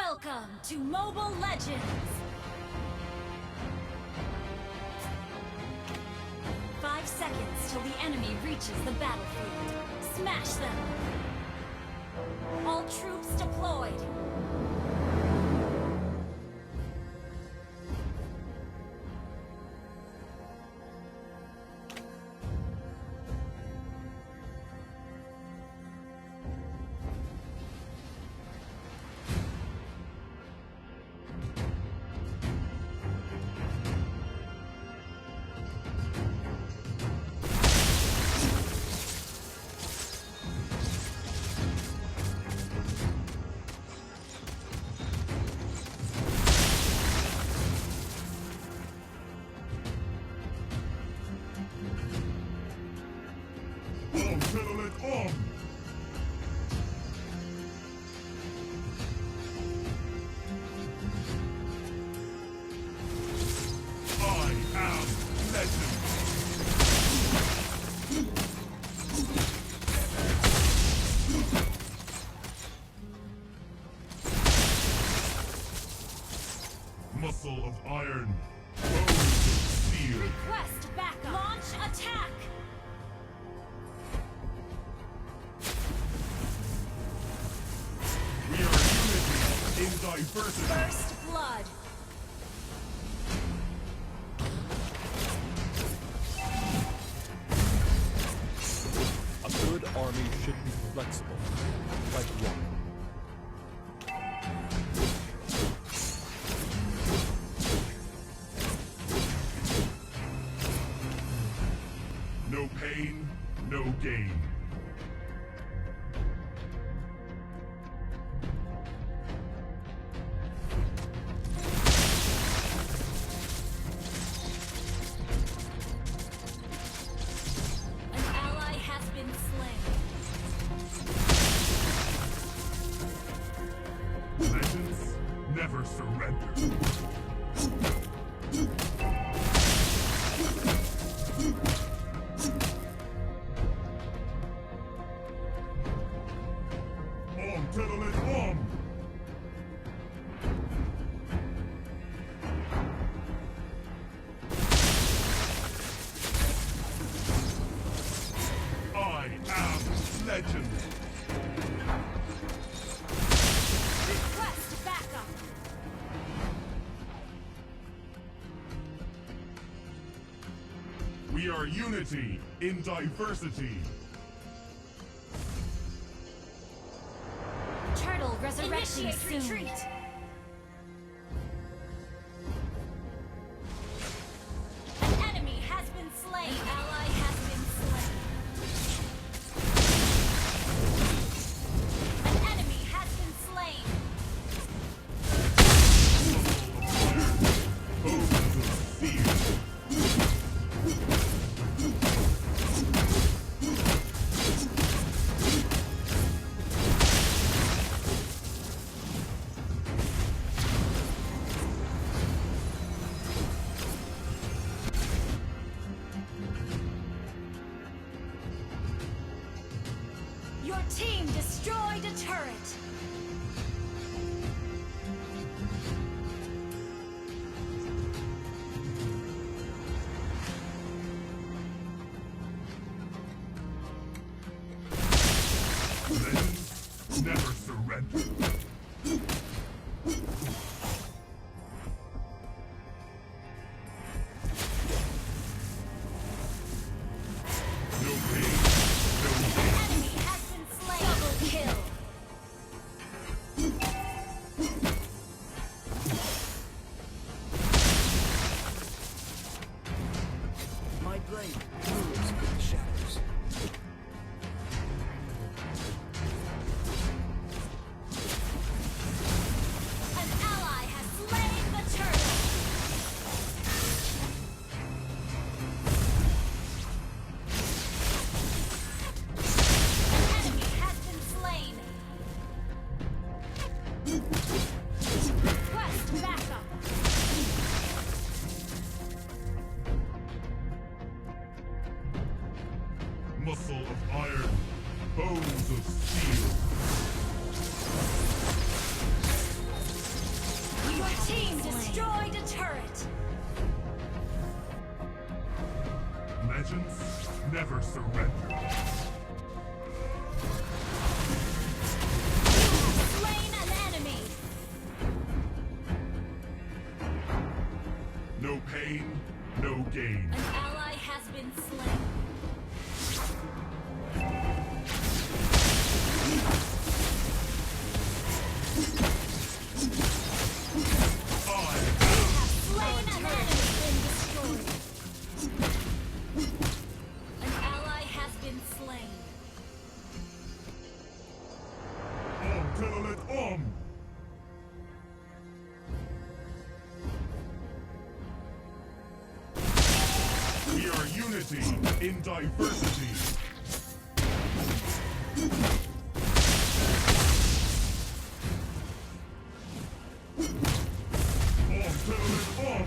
Welcome to Mobile Legends! 5 seconds till the enemy reaches the battlefield. Smash them! All troops deployed! Settle it on! I am legend! Muscle of iron, bones of steel. Request backup! Launch attack! We are unity in diversity. First blood! A good army should be flexible, like rock. No pain, no gain. An ally has been slain. Legends never surrender. On, settle it on! I am legend! Request backup! We are unity in diversity. Turtle resurrecting Initiate soon. retreat. An enemy has been slain. An ally has been slain. An enemy has been slain. Bones of steel. Your team destroyed a turret. Legends never surrender. No pain, no gain. Enemy has been slain. Double kill. My blade moves with the shadows. team destroyed a turret. Legends never surrender. Slain an enemy. No pain, no gain. An ally has been slain. Slain an enemy. Been destroyed. An ally has been slain. Telolet We are unity in diversity. Telolet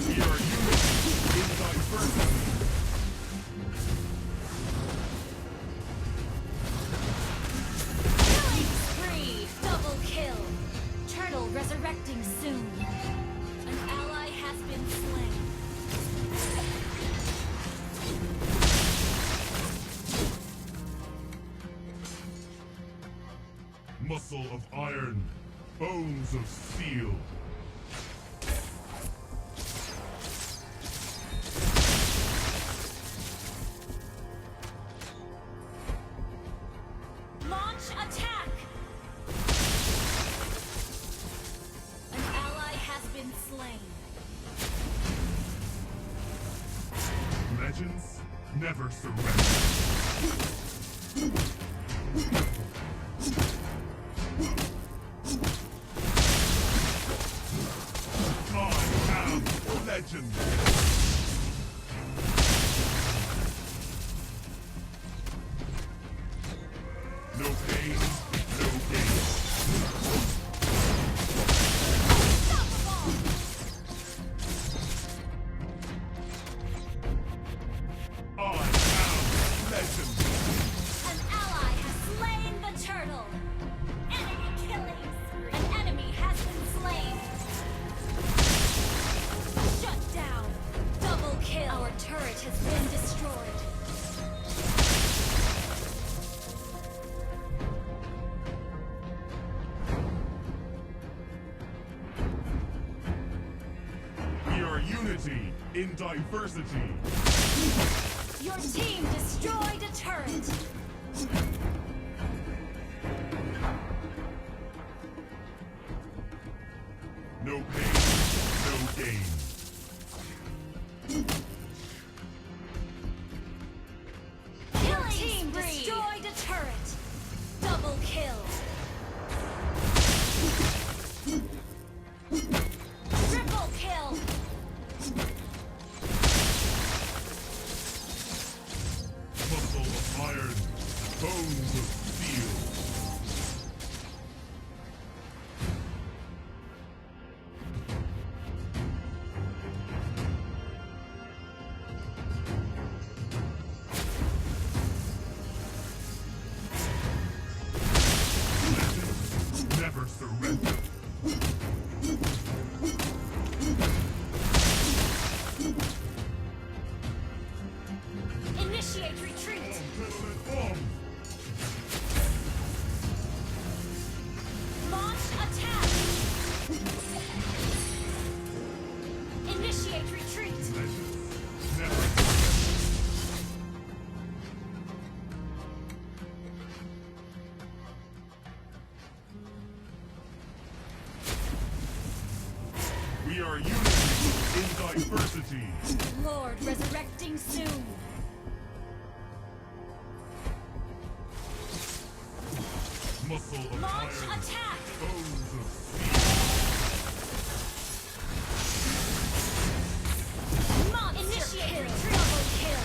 We are unity in diversity. Killing spree. Double kill. Turtle resurrecting soon. An ally has been slain. Muscle of iron, bones of steel. Launch attack! An ally has been slain. Legends never surrender. I am legend. No pain, no gain. I am legend. An ally has slain the turtle. Enemy killing spree. An enemy has been slain. Shut down. Double kill. Our turret has been destroyed. We are unity in diversity. Your team destroyed a turret. No pain, no gain. Your team destroyed a turret. Double kill. Triple kill. Muscle of iron, bones of steel. Legends never surrender. Initiate retreat. Launch attack. Initiate retreat. Legends never We are unity in diversity. Lord resurrecting soon. Muscle of Launch iron, attack. bones of steel. Monster initiate kill. Double kill.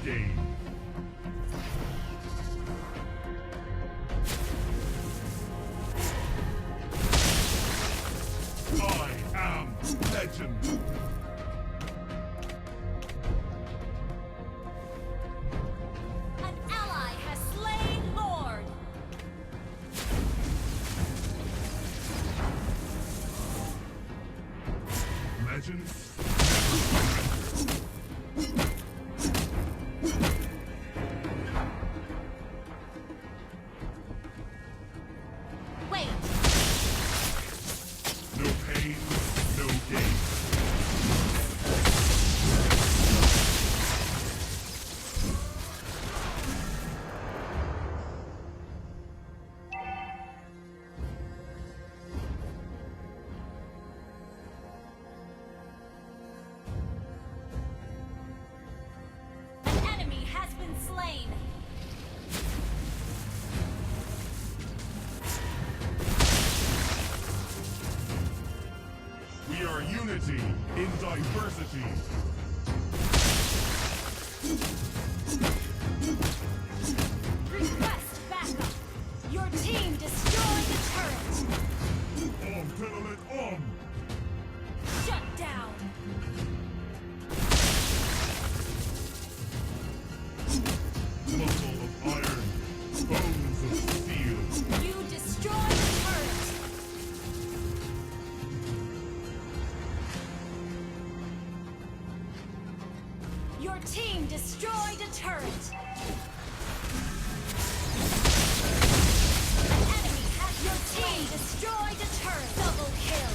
gain. I am legend. An ally has slain Lord. Legend. Wait. No pain, no gain. An enemy has been slain. We are unity in diversity. Request backup. Your team destroyed the turret. On, Tenelit, on! Shut down. Muscle of iron, bones of steel. You destroyed the turret. Your team destroyed a turret. An enemy has your team destroyed a turret. Double kill.